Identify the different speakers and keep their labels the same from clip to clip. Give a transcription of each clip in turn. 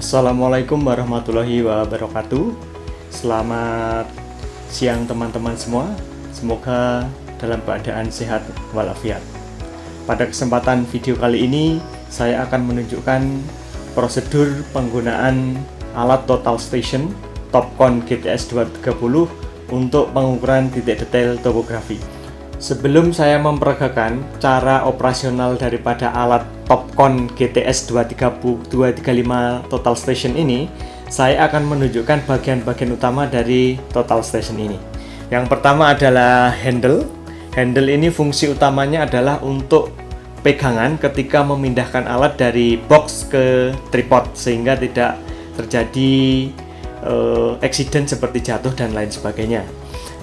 Speaker 1: Assalamualaikum warahmatullahi wabarakatuh. Selamat siang teman-teman semua. Semoga dalam keadaan sehat walafiat. Pada kesempatan video kali ini, saya akan menunjukkan prosedur penggunaan alat Total Station Topcon GTS 230 untuk pengukuran titik detail topografi. Sebelum saya memperagakan cara operasional daripada alat Topcon GTS 235 Total Station ini, saya akan menunjukkan bagian-bagian utama dari Total Station ini. Yang pertama adalah handle. Handle ini fungsi utamanya adalah untuk pegangan ketika memindahkan alat dari box ke tripod, sehingga tidak terjadi accident seperti jatuh dan lain sebagainya.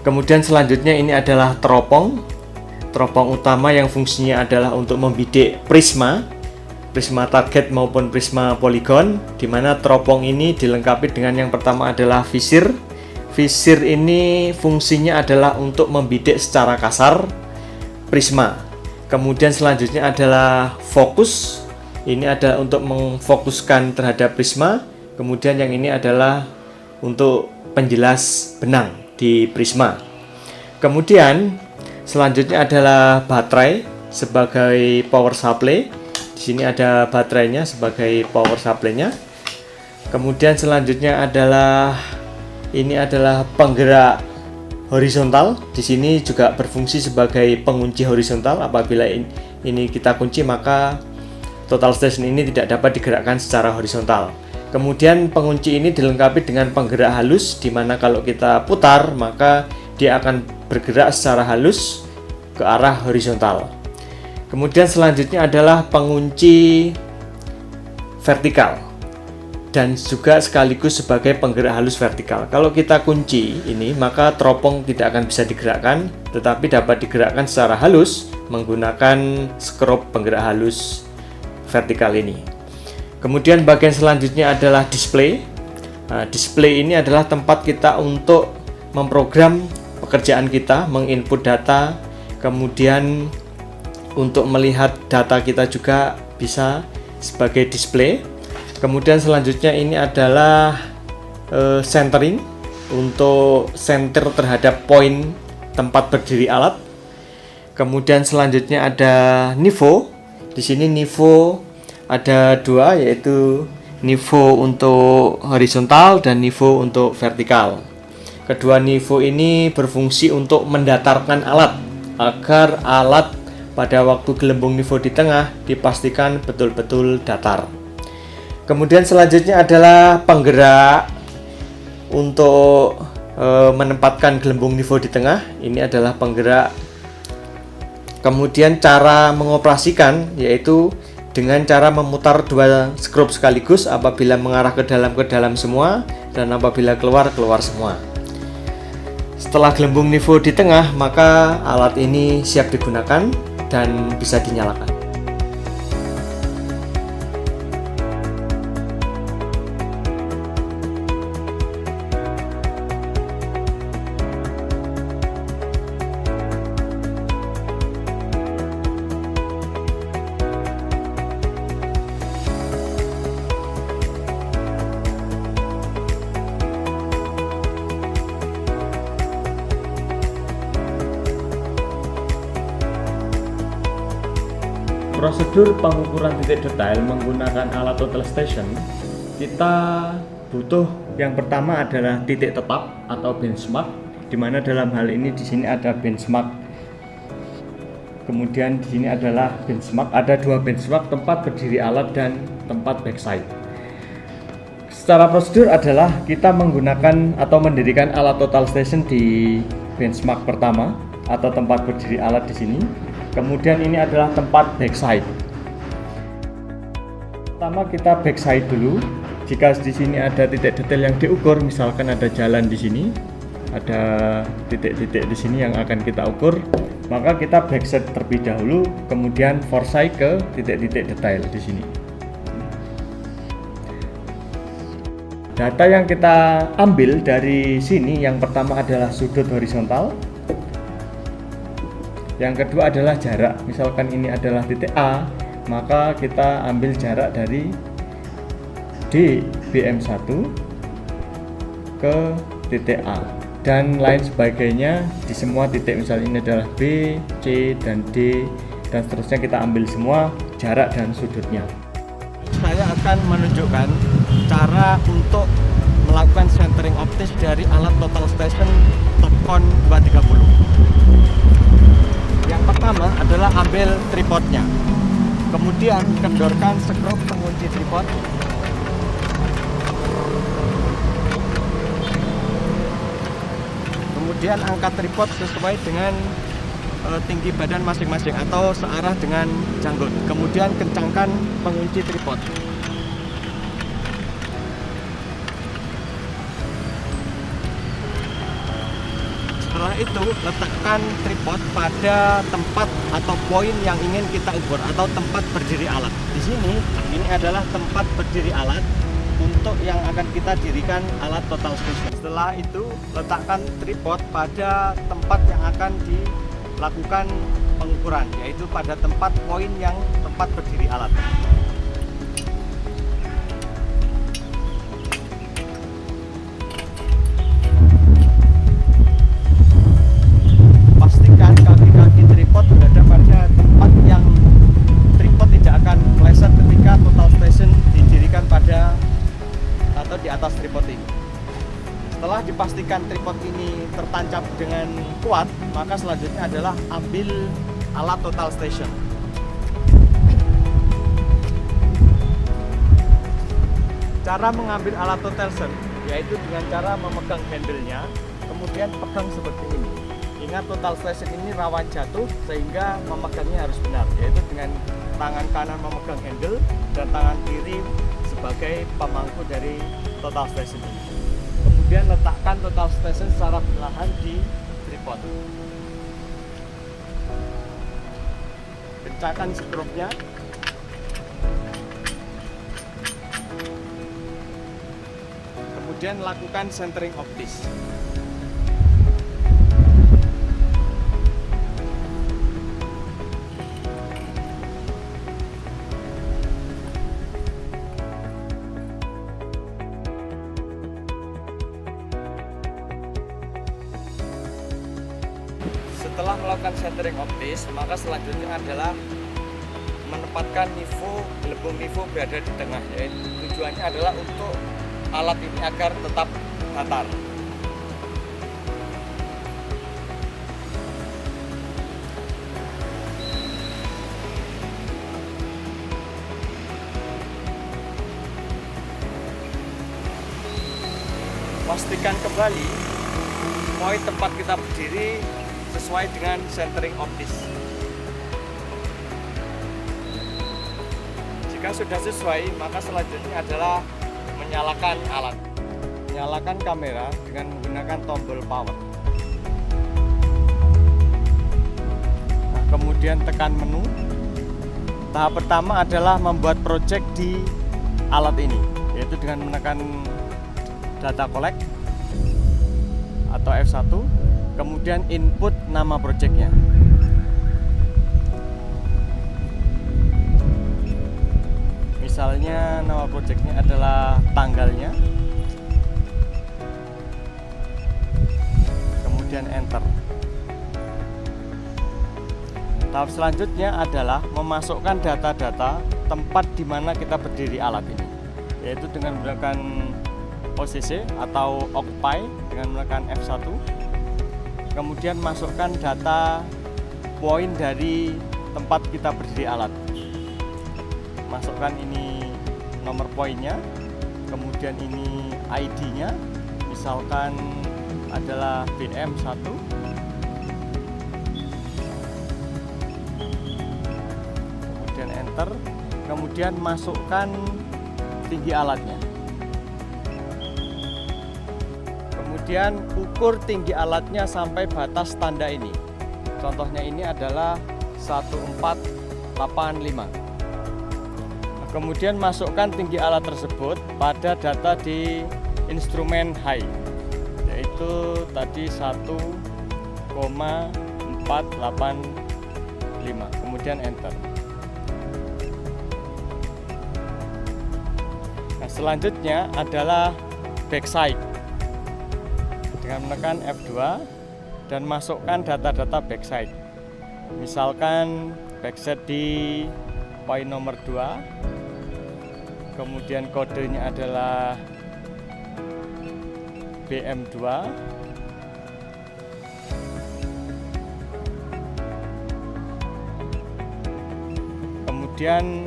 Speaker 1: Kemudian selanjutnya ini adalah teropong utama yang fungsinya adalah untuk membidik prisma target maupun prisma poligon, di mana teropong ini dilengkapi dengan yang pertama adalah visir. Visir ini fungsinya adalah untuk membidik secara kasar prisma. Kemudian selanjutnya adalah fokus. Ini adalah untuk memfokuskan terhadap prisma. Kemudian yang ini adalah untuk penjelas benang di prisma. Kemudian selanjutnya adalah baterai sebagai power supply. Di sini ada baterainya sebagai power supply-nya. Kemudian selanjutnya adalah penggerak horizontal. Di sini juga berfungsi sebagai pengunci horizontal. Apabila ini kita kunci, maka Total Station ini tidak dapat digerakkan secara horizontal. Kemudian pengunci ini dilengkapi dengan penggerak halus, di mana kalau kita putar maka dia akan bergerak secara halus ke arah horizontal. Kemudian selanjutnya adalah pengunci vertikal dan juga sekaligus sebagai penggerak halus vertikal. Kalau kita kunci ini, maka teropong tidak akan bisa digerakkan, tetapi dapat digerakkan secara halus menggunakan skrup penggerak halus vertikal ini. Kemudian bagian selanjutnya adalah display. Nah, display ini adalah tempat kita untuk memprogram pekerjaan kita, menginput data, kemudian untuk melihat data kita juga bisa sebagai display. Kemudian selanjutnya ini adalah centering, untuk center terhadap poin tempat berdiri alat. Kemudian selanjutnya ada nivo. Di sini nivo ada dua, yaitu nivo untuk horizontal dan nivo untuk vertikal. Kedua nivo ini berfungsi untuk mendatarkan alat agar alat pada waktu gelembung nivo di tengah dipastikan betul-betul datar. Kemudian selanjutnya adalah penggerak untuk menempatkan gelembung nivo di tengah. Ini adalah penggerak. Kemudian cara mengoperasikan yaitu dengan cara memutar dua skrup sekaligus, apabila mengarah ke dalam semua, dan apabila keluar semua. Setelah gelembung nivo di tengah, maka alat ini siap digunakan dan bisa dinyalakan. Prosedur pengukuran titik detail menggunakan alat Total Station, kita butuh yang pertama adalah titik tetap atau benchmark, di mana dalam hal ini di sini ada benchmark. Kemudian di sini adalah benchmark, ada dua benchmark, tempat berdiri alat dan tempat backside. Secara prosedur adalah kita menggunakan atau mendirikan alat Total Station di benchmark pertama atau tempat berdiri alat di sini. Kemudian ini adalah tempat backside. Pertama kita backside dulu. Jika di sini ada titik detail yang diukur, misalkan ada jalan di sini, ada titik-titik di sini yang akan kita ukur, maka kita backside terlebih dahulu, kemudian foresight ke titik-titik detail di sini. Data yang kita ambil dari sini, yang pertama adalah sudut horizontal. Yang kedua adalah jarak. Misalkan ini adalah titik A, maka kita ambil jarak dari D BM1 ke titik A dan lain sebagainya di semua titik. Misalnya ini adalah B, C, dan D, dan seterusnya kita ambil semua jarak dan sudutnya. Saya akan menunjukkan cara untuk melakukan centering optis dari alat total station Topcon 230. Yang pertama adalah ambil tripodnya, kemudian kendorkan skrup pengunci tripod. Kemudian angkat tripod sesuai dengan tinggi badan masing-masing atau searah dengan janggut. Kemudian kencangkan pengunci tripod. Setelah itu letakkan tripod pada tempat atau poin yang ingin kita ukur atau tempat berdiri alat. Di sini ini adalah tempat berdiri alat untuk yang akan kita dirikan alat total station. Setelah itu letakkan tripod pada tempat yang akan dilakukan pengukuran, yaitu pada tempat poin yang tempat berdiri alat. Pastikan kaki-kaki tripod berada pada tempat yang tripod tidak akan meleset ketika total station didirikan pada atau di atas tripod ini. Setelah dipastikan tripod ini tertancap dengan kuat, maka selanjutnya adalah ambil alat total station. Cara mengambil alat total station yaitu dengan cara memegang handle-nya, kemudian pegang seperti ini. Ingat, total station ini rawan jatuh sehingga memegangnya harus benar, yaitu dengan tangan kanan memegang handle dan tangan kiri sebagai pemangku dari total station ini. Kemudian letakkan total station secara perlahan di tripod. Kencangkan skrupnya. Kemudian lakukan centering optis. Setelah melakukan centering optis, maka selanjutnya adalah menempatkan nifo, gelembung nifo berada di tengah. Yaitu tujuannya adalah untuk alat ini agar tetap datar. Pastikan kembali poin tempat kita berdiri sesuai dengan centering optis. Jika sudah sesuai, maka selanjutnya adalah menyalakan alat. Nyalakan kamera dengan menggunakan tombol power. Nah, kemudian tekan menu. Tahap pertama adalah membuat project di alat ini, yaitu dengan menekan data collect atau F1, kemudian input nama projectnya. Misalnya nama projectnya adalah tanggalnya, kemudian enter. Tahap selanjutnya adalah memasukkan data-data tempat di mana kita berdiri alat ini, yaitu dengan menggunakan posisi atau occupy dengan menekan F1. Kemudian masukkan data poin dari tempat kita berdiri alat. Masukkan ini nomor poinnya, kemudian ini ID-nya, misalkan adalah BM1. Kemudian enter, kemudian masukkan tinggi alatnya. Kemudian ukur tinggi alatnya sampai batas tanda ini. Contohnya ini adalah 1485. Kemudian masukkan tinggi alat tersebut pada data di instrumen high, yaitu tadi 1,485. 5, kemudian enter. Kemudian selanjutnya adalah memasukkan data Nah, selanjutnya adalah backside. Dengan menekan F2 dan masukkan data-data backside. Misalkan backside di poin nomor 2. Kemudian kodenya adalah BM2. Kemudian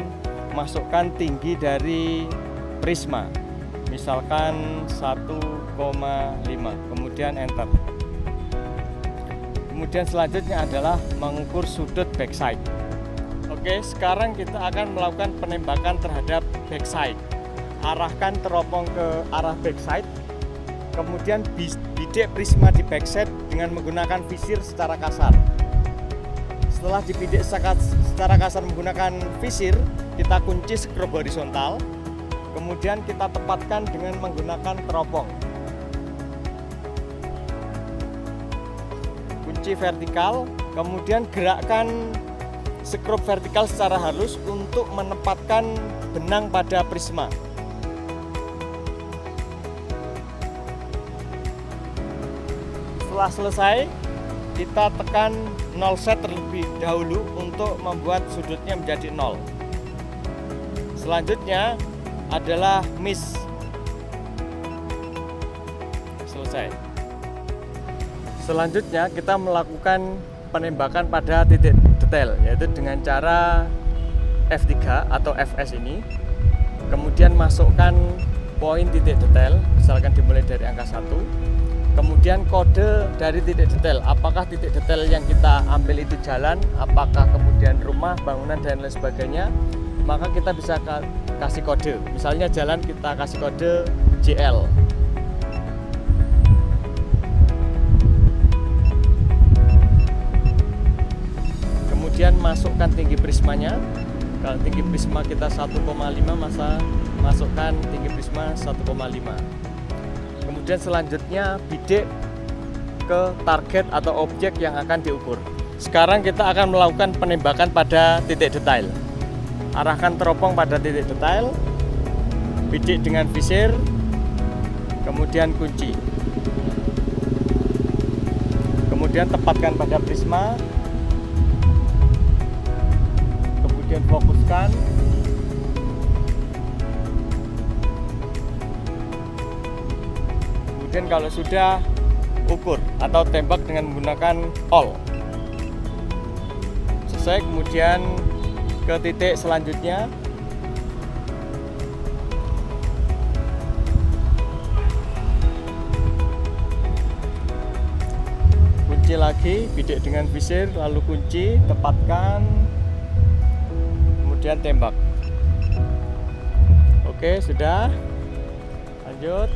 Speaker 1: masukkan tinggi dari prisma, misalkan 1,5, kemudian enter. Kemudian selanjutnya adalah mengukur sudut backside. Oke, sekarang kita akan melakukan penembakan terhadap backside. Arahkan teropong ke arah backside, kemudian bidik prisma di backside dengan menggunakan visir secara kasar. Setelah dibidik secara kasar menggunakan visir, kita kunci skrup horizontal, kemudian kita tempatkan dengan menggunakan teropong. Kunci vertikal, kemudian gerakkan skrup vertikal secara halus untuk menempatkan benang pada prisma. Setelah selesai, kita tekan 0 set terlebih dahulu untuk membuat sudutnya menjadi 0. Selanjutnya adalah miss. Selesai. Selanjutnya kita melakukan penembakan pada titik detail, yaitu dengan cara F3 atau Fs ini. Kemudian masukkan poin titik detail, misalkan dimulai dari angka 1. Kemudian kode dari titik detail, apakah titik detail yang kita ambil itu jalan, apakah kemudian rumah, bangunan, dan lain sebagainya, maka kita bisa kasih kode. Misalnya jalan, kita kasih kode JL. Kemudian masukkan tinggi prismanya. Kalau tinggi prisma kita 1,5, masukkan tinggi prisma 1,5. Kemudian selanjutnya bidik ke target atau objek yang akan diukur. Sekarang kita akan melakukan penembakan pada titik detail. Arahkan teropong pada titik detail, bidik dengan visir, kemudian kunci. Kemudian tempatkan pada prisma, kemudian fokuskan. Kemudian kalau sudah, ukur atau tembak dengan menggunakan all. Selesai, kemudian ke titik selanjutnya. Kunci lagi, bidik dengan visir, lalu kunci, tepatkan, kemudian tembak. Oke, sudah. Lanjut.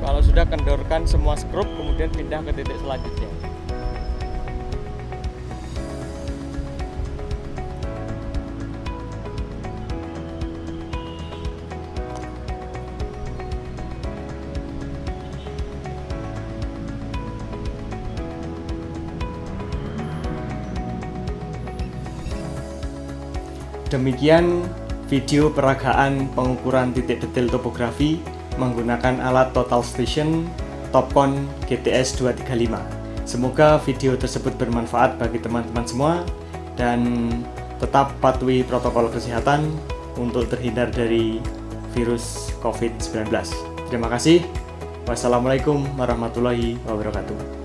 Speaker 1: Kalau sudah, kendorkan semua skrup, kemudian pindah ke titik selanjutnya. Demikian video peragaan pengukuran titik detail topografi menggunakan alat Total Station Topcon GTS 235. Semoga video tersebut bermanfaat bagi teman-teman semua dan tetap patuhi protokol kesehatan untuk terhindar dari virus COVID-19. Terima kasih. Wassalamualaikum warahmatullahi wabarakatuh.